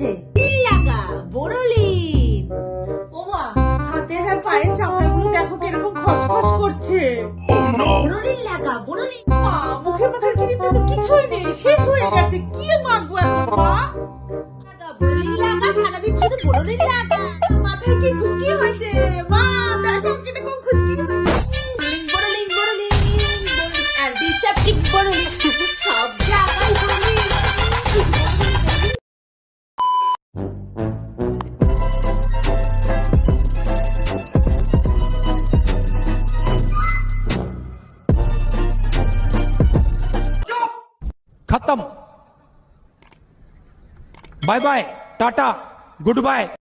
হচ্ছে? লাগা বোরোলিন। ওমা, হাতের আর পায়ের চামড়াগুলো দেখো কিরকম খসখস করছে। বোরোলিন লাগা বোরোলিন। মা, মুখে মাখার ক্রিমটা তো কিছুই নেই, শেষ হয়ে গেছে। কি মাখবো এখন মা? লাগা বোরোলিন লাগা, সারাদিন শুধু বোরোলিন লাগা। মাথায় কি খুশকি হয়েছে? মা দেখো কিরকম খুশকি হয়েছে। বোরোলিন বোরোলিন বোরোলিন অ্যান্টিসেপটিক বোরোলিন, সব জায়গায় বোরোলিন। खत्म। Bye bye, tata, good bye.